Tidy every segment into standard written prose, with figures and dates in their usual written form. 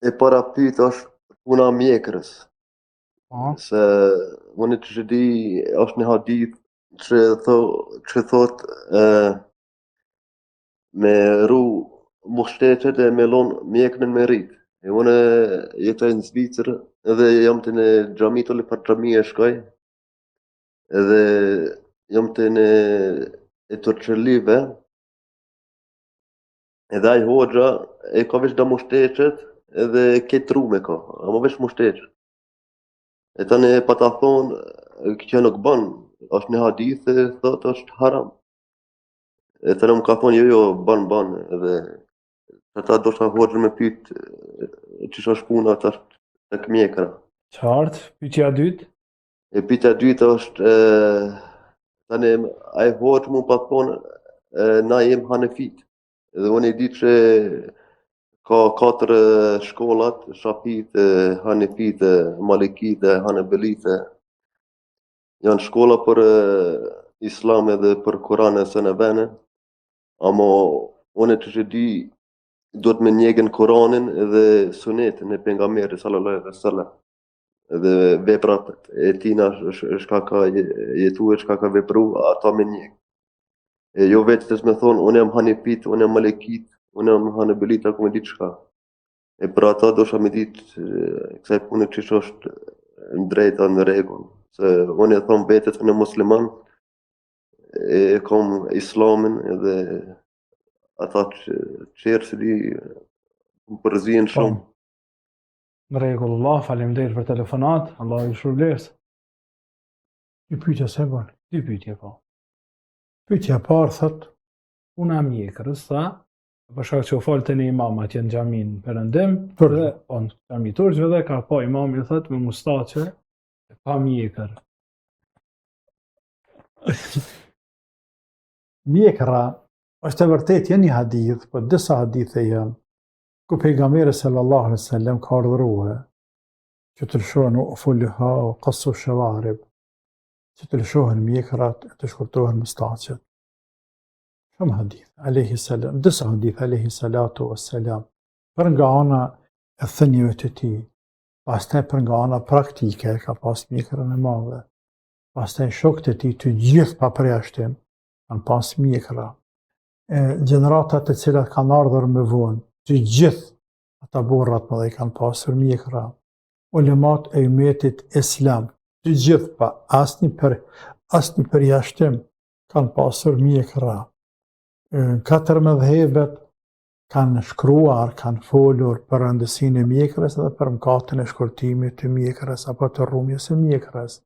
E para pyet është puna e mjekrës, Po, se unë që di është një hadith që që thot me ru mushteqet e me lon mjekrën me rrit. E unë jetoj në Zvicër edhe jam të në xhami të për xhami e shkoj edhe jam të në e Turqëllive edhe ai hoxha e ka veç da mushteqet edhe ke tru me ka, ama veç mushteqet. E tani pa ta thonë, kjo nuk bën, është një hadith e thotë është haram. E tani më ka thonë jo, bën, edhe ata do shta hoxhën me pyet çish është puna tash tek mjekra. qartë. Pyetja e dytë. E pyetja e dytë është tani ai hoxh mu pa thonë na jem hanefit. Edhe unë e di që ka katër shkollat, Shafit, Hanefit, Malikit dhe Hanebelit. Janë shkolla për islam edhe për Kur'an e së në vene, ama unë që di duhet me njegën Kur'anin edhe sunetin e pejgamberit sallallahu alaihi wasallam. Edhe veprat e tina shka ka jetu e shka ka vepru, ata me njeg. E jo vetë të me thonë, unë jam Hanefit, unë jam Malekit, unë jam Hanebelit, ako me ditë shka. E për ata do shta me ditë kësaj punë që është në drejta në rregull. Se unë e thonë vetët në musliman, e kom islamin edhe ata qërë që di më përzien shumë. Në rregull, Allah, faleminderit për telefonat. Allah ju shpërblet. Dy pyetje se bën. Dy pyetje po. Pyetja e parë thot, puna e mjekrës, tha, për shkak që u fol tani imam atje në xhamin Perëndim, dhe on xhami Turqëve dhe ka pa imam i thot me mustaqe pa mjekër. Mjekra është e vërtet janë një hadith, po disa hadithe janë ku pejgamberi sallallahu alaihi wasallam ka urdhëruar që të lëshohen ufuluha o qassu shawarib, që të lëshohen mjekrat e të shkurtohen mustaqet. Shumë hadith, alayhi salam, disa hadith alayhi salatu wassalam, për nga ana e thënieve të tij, pastaj për nga ana praktike ka pas mjekrën e madhe, pastaj shokët e tij të gjithë pa përjashtim kanë pas mjekra. Gjeneratat të cilat kanë ardhur me vonë, të gjithë ata burrat më dhe kanë pasur mjekra. Ulemat e umetit islam, të gjithë pa asnjë përjashtim kanë pasur mjekra. 4 mëdhëbet kanë shkruar, kanë folur për rëndësinë e mjekrës dhe për mëkatin e shkurtimit të mjekrës apo të rrumjes së mjekrës.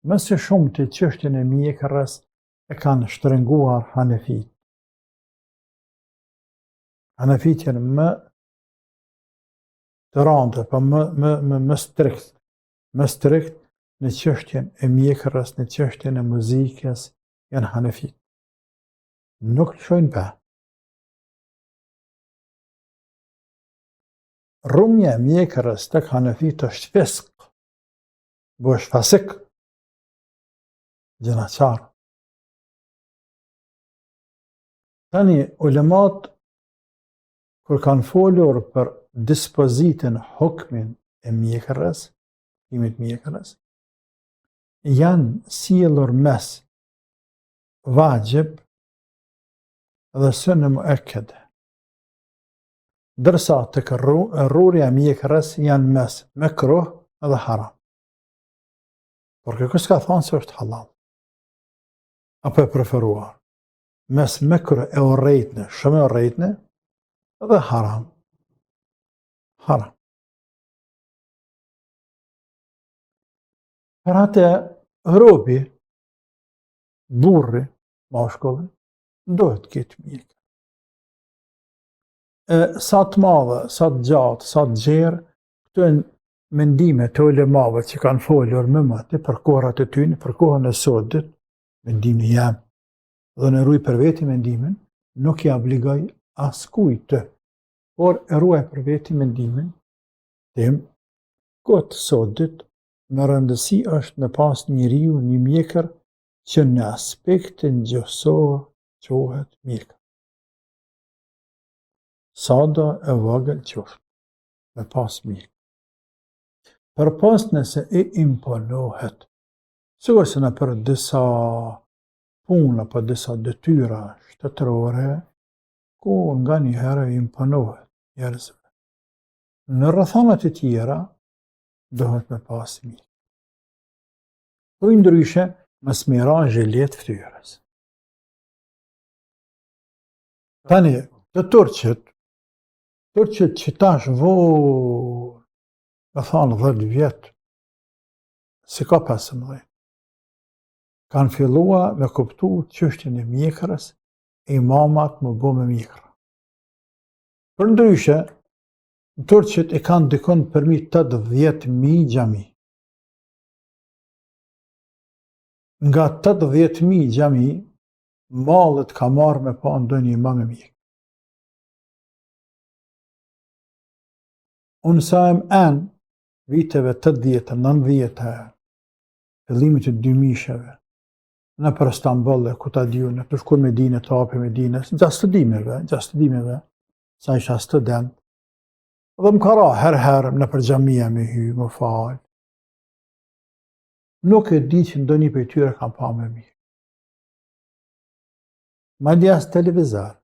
Më së shumti çështjen e mjekrës e kanë shtrënguar Hanefit. Hanefit janë më të rëndë, po më strikt në çështjen e mjekrës, në çështjen e muzikës, janë Hanefit. Nuk lëshojnë pa. Rrumja e mjekrës tek Hanefit është fisk, bo është fasik, gjenaçar. Tani ulemat kur kanë folur për dispozitën, hukmin e mjekrës, imit mjekrës, janë sjellur mes vajib dhe sunë muakkade. Dërsa tek rrurja e mjekrës janë mes mekruh dhe haram. Por kjo s'ka thonë se është halal. Apo e preferuar. Mes mekruh e urrejtne, shumë e urrejtne, dhe haram. Haram. Për atë robi, burri, mashkulli, dohet këtë mjekër. Sa të madhe, sa të gjatë, sa të gjerë, këto e mendime të ulemave që kanë folur me mëti për kohrat e tyne, për kohën e sotit, mendimi jam, dhe në ruaj për veti mendimin, nuk i obligoj as kujtë, por e ruaj për veti mendimin, tim, kohët të sotit, në rëndësi është me pas njeriu një mjekër që në aspektin gjësor quhet mjekër. Sada e vogël qoftë. me pas mik. Për pas nëse I imponohet, sigurisht se në për disa puna, për disa detyra shtetërore, ku nga një herë imponohet njerëzve. Në rrethanat e tjera, dohet me pas mik. Po ndryshe, mos më ra zhelet ftyrës. Tani, të turqët që tash me thonë 10 vjetë, si ka 15, kanë fillua me kuptu çështjen e mjekrës, imamat më bo me mjekra. Për ndryshe, turqët e kanë dikon përmi 80.000 xhami. Nga 80.000 xhami, mallet ka marrë me pa ndonjë imam e mjek. Unë sajmë anë viteve 80-90, fillimit të 2000-sheve, në për Istanbul, ku ta diu, në të shkuar Medinë, të hapë Medinë, gjatë studimeve, sa isha student, dhe më ka ra herë në për xhamia me hy, më falë. Nuk e di që ndonjë prej tyre kam pa me mirë. Madje as televizor.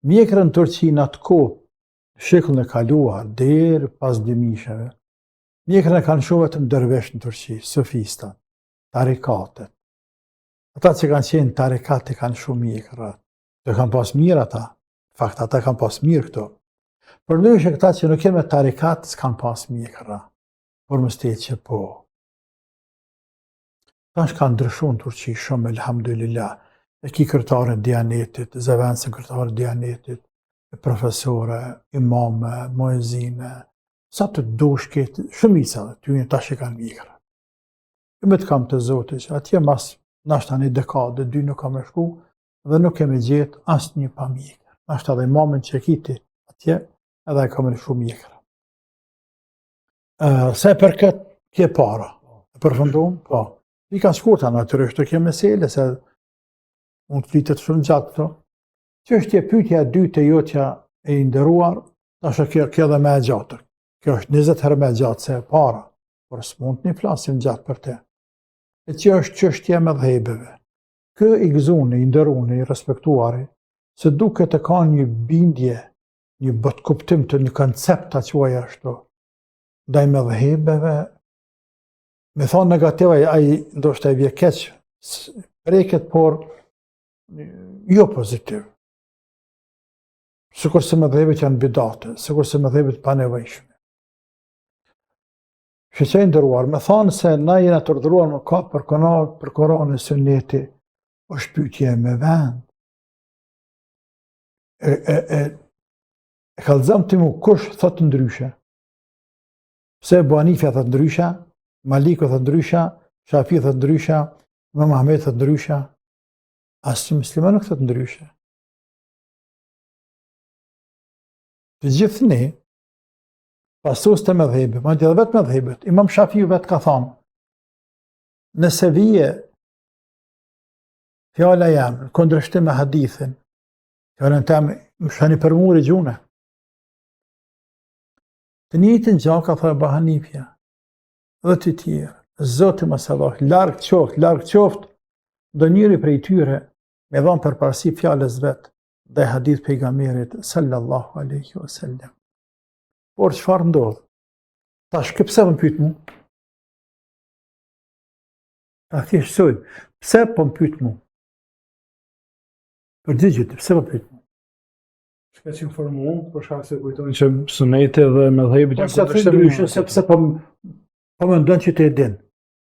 Mjekrën në Turqi në atë kohë, shekullin e kaluar, deri pas 2000-sheve, mjekrën e kanë shoh vetëm dervesh në Turqi, sufistat, tarikatet. Ata që kanë qenë tarikate kanë shumë mjekra. Dhe kanë pas mirë ata. Fakt, ata kanë pas mirë këto. Për ndryshe këta që nuk jemi tarikat, s'kanë pas mjekra. Por më stetë që po. Tash kanë ndryshu në Turqi shumë, elhamdulillah. E ki kërtarën Dianetit, zëvendësën kërtarën Dianetit, profesore, imame, muezine, sa të doshket, shumica dhe ty tash e kanë mjekra. Me të kam të zote që atje mas nashta një dekade, 2 nuk kam e shku dhe nuk kemi gjetë asë një pa mjekra. Nashta dhe imamin që kiti atje edhe e kam e shumë mjekra. Se për këtë kje para, e përfundum, po. I ka shkurta natyrisht të kje mesele, se unë të flitet shumë gjatë këto. Që është pyetja e dytë e jotja e nderuar, tash kjo dhe me e gjatë. Kjo është 20 herë me e gjatë se e para, por s'mund të një flasim gjatë për te. E që është çështja me dhejbeve. Kë I gëzuni, I nderuni, I respektuari, se duke të ka një bindje, një botkuptim të një koncept të quaj ashtu, ndaj me dhejbeve, me thonë negativa, ai ndoshta I vje keq, preket, por jo pozitiv. Sikur se me dhejbet janë bidate, sikur se me dhejbet pa nevojshme. Shqeqe ndëruar, me thonë se na jena të urdhëruar më ka për Koranin e Sunneti, është pyetje me vend. E kallëzëm ti mu kush thotë ndryshe. Pse Ebu Hanifja thotë ndryshe, Maliku thotë ndryshe, Shafi thotë ndryshe, Imam Ahmed thotë ndryshe, asnjë musliman nuk thotë ndryshe. Të gjithë ne, pasus të medhebe, ma të vetë medhebet, Imam Shafiu vetë ka thonë, nëse vije fjala jam, kundërshtim me hadithin, fjallën tem, më shani për muri gjune. Të njëjtën gjë ka thënë Ebu Hanifja, dhe të tjerë, Zoti mos e dhoh, larg qoftë, do njëri prej tyre me dhonë përparësi fjalës vetë dhe hadith pejgamberit sallallahu alaihi wasallam. Por çfarë ndodh? Tash pse më pyet mu? Ta thjesht soi, pse po më pyet mu? Përgjigjet, pse po pyet mu? Shka që informu, për shkak se kujtojnë që suneti dhe medhejbit janë kundërshtim, sepse po më ndon që të e din.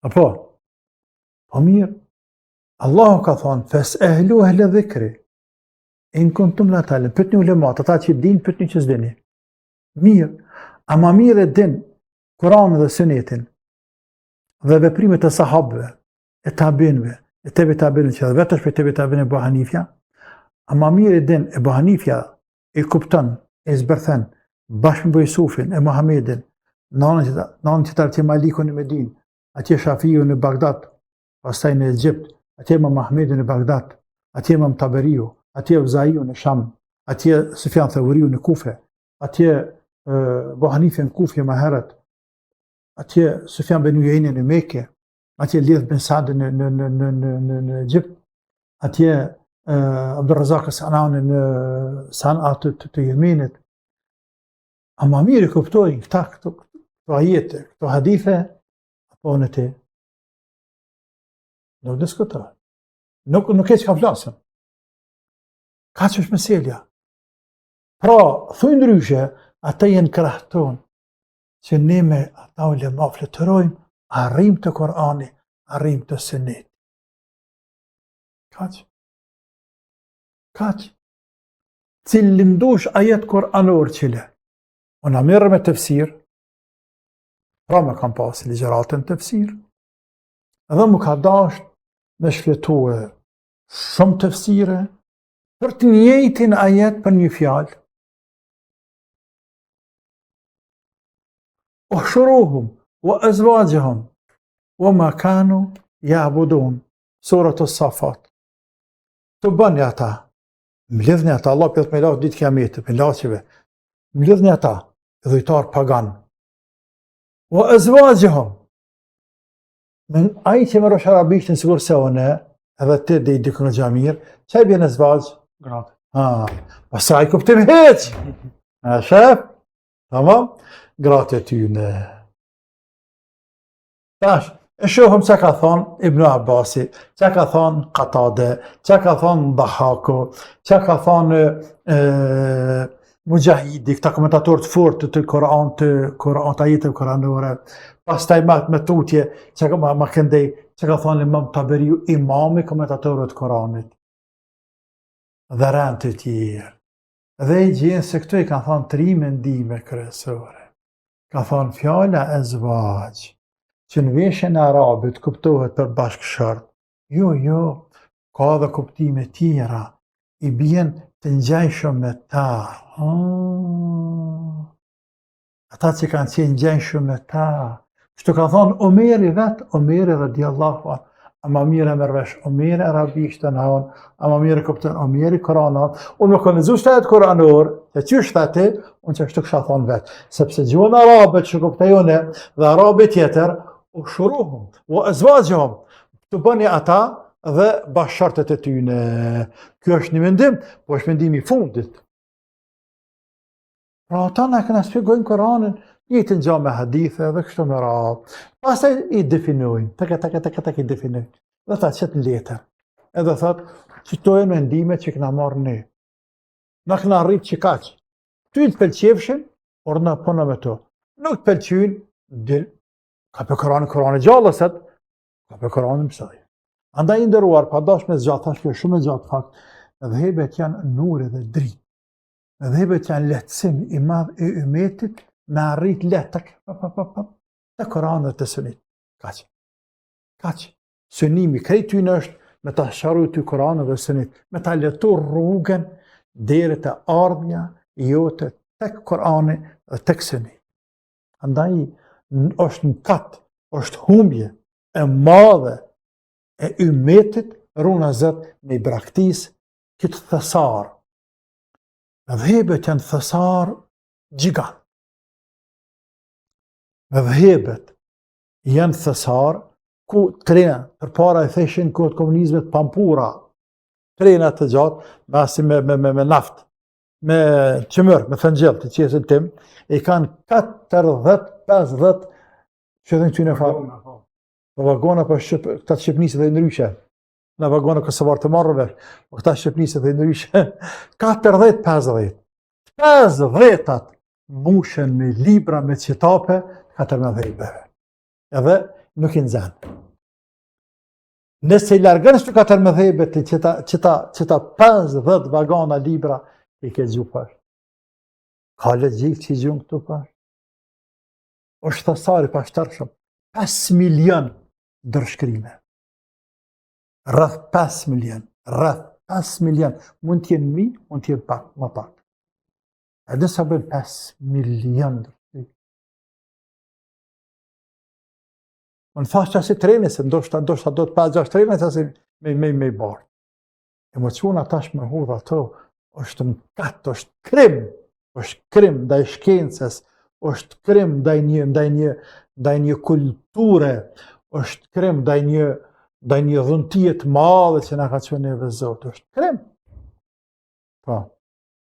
Apo? Po mirë. Allahu ka thonë, fas'alu ahla dhikri in kuntum la ta'lamun. Pyetni ulemat, ata që din, pyetni që s'dini. Mirë. Ama mirë e din Kur'anin dhe Sunetin dhe veprimet e sahabëve, e tabinëve, e tebe tabinëve, që dhe vetësh për tebe tabinëve Ebu Hanifja, ama mirë e din Ebu Hanifja e kupton, e zbërthen, bashkë me Jusufin, e Muhamedin, nanën që të Malikun në Medinë, atje Shafiu në Bagdad, pastaj në Egjipt, atje Imam Ahmedi në Bagdad, atje Imam Taberiu, atje Uzaiu në Sham, atje Sufjan Thauriu në Kufe, atje Abu Hanife në Kufje më herët, atje Sufjan bin Uyeyne në Mekë, atje Lidh bin Saad në Egjipt, atje Abdurrazak Sanani në Sanaa të Yemenit. Ama mirë kuptojnë këto ajete, këto hadithe, apo në ti. Nuk diskutojnë. Nuk e që ka flasën. Ka që është meselja. Pra, thuj ndryshe, ata jenë krahton, që ne me ata ulema fletërojmë, arrim të Korani, arrim të Sunnit. Kaq. Kaq. Cilëndush ajet Koranor qile. Unë mirë me tefsir, pra me kam pasi ligjeratën tefsir, edhe më ka dasht me shfletue shumë tefsire, për të njëjtin ajet për një fjalë. Uhshuruhum, wa azwajahum, wa ma kanu ya'budun. Surat as-Safat. Të bëni ata, mlidhni ata, Allah për me lasë ditë kiametit, me lasëve, mlidhni ata, dhujtar pagan. Wa azwajahum. Men ai që më rosh arabisht në sigur se one, edhe të dhe i dikë në gjamir, që i bjene zvajz? Gratë. Pasaj kuptim heq. Shef? Tamam? Gratë e tyne. Tash, e shohëm që ka thonë Ibn Abbasi, që ka thonë Qatade, që ka thonë Dhahako, që ka thonë Mujahidi, këta komentatorët fortë të Koran, të ajetëve koranore, pas taj me tutje, që ka ma këndej, që ka thonë Imam Taberiu, imami komentatorët Koranit. Dhe rënd të tjerë. Dhe i gjenë se këtu i ka thonë 3 mendime kryesore. Ka thonë fjala e zvaq, që në veshën e arabit kuptohet për bashkëshort. Jo, ka dhe kuptime tjera, i bjen të ngjajshëm me ta. Ata që kanë qenë ngjajshëm me ta. Kështu ka thonë Omeri vetë, Omeri radiallahu anhu. Ama mirë e mërvesh, Omeri arabisht të nahon, ama mirë e kuptën Omeri Koranat. Unë me kënë nëzu shtetet Koranor, që që shteti, unë që kështu kësha thonë vetë. Sepse gjuhën arabet që kuptajone dhe arabet tjetër, u shuruhum, u ezvajhum, të bëni ata dhe bashkërtet e tyne. Kjo është një mendim, po është mendim i fundit. Pra ata në këna spjegojnë Koranin, një të ngja me hadithe dhe kështu me radhë. Pastaj i definojnë, tek i definojnë. Dhe ta qëtë në letër. Edhe thot, citojnë mendime që këna marrë ne. Na këna rritë që kaqë. Ty të pëlqefshin, or na pona me to. Nuk të pëlqynë, ka për Koranin gjallëset, ka për Koranin mësaj. Andaj ndëruar, pa dash me zgjatë, thash për shumë e gjatë fakt, dhebet janë nuri dhe dritë. Dhebet janë lehtësim i madh e umetit, me arrit letak, të Koranit dhe të Sunnit. Kaq. Sunimi krejtynë është me ta sharu të Koranit dhe Sunnit, me ta letu rrugën deri të ardhmja jote tek Korani dhe tek Sunnit. Andaj është në katë, është humbje e madhe e umetit runa zët me i braktis këtë thesar. Dhebet janë thesar gjigant. Dhebet janë thesar ku trena, për para e theshin kohët komunizmet pampura, trena të gjatë, me naft, me qëmër, me thëngjel të qesin tim, e kanë 40-50 që dhe në qyne fa. Vagona për këta Shqipnisë dhe ndryshe. Në vagona kësëvar të marrëve, këta Shqipnisë dhe ndryshe. 40-50. 50-at mushen me libra, me citape, 14 edhe nuk i nëzën. Nëse i largën shtu 14 qëta 50 vagona libra, i ke gju për. Ka legjik që i gjun këtu për. është thasari pashtërshëm. 5 milion dërshkrime. Rrëth 5 milion. Rrëth 5 milion. Mund t'jenë mi, mund t'jenë pak, më pak. E dhe sa bëjnë 5 milion dërshkrime. Në thasë që asi treni, se ndoshta do të 5-6 treni, që asi me i barë. Emociona tash me hudha to, është në katë, është krim, është krim ndaj shkencës, është krim ndaj një kulture, është krim ndaj një dhuntie të madhe që na ka thënë neve Zoti, është krim. Po.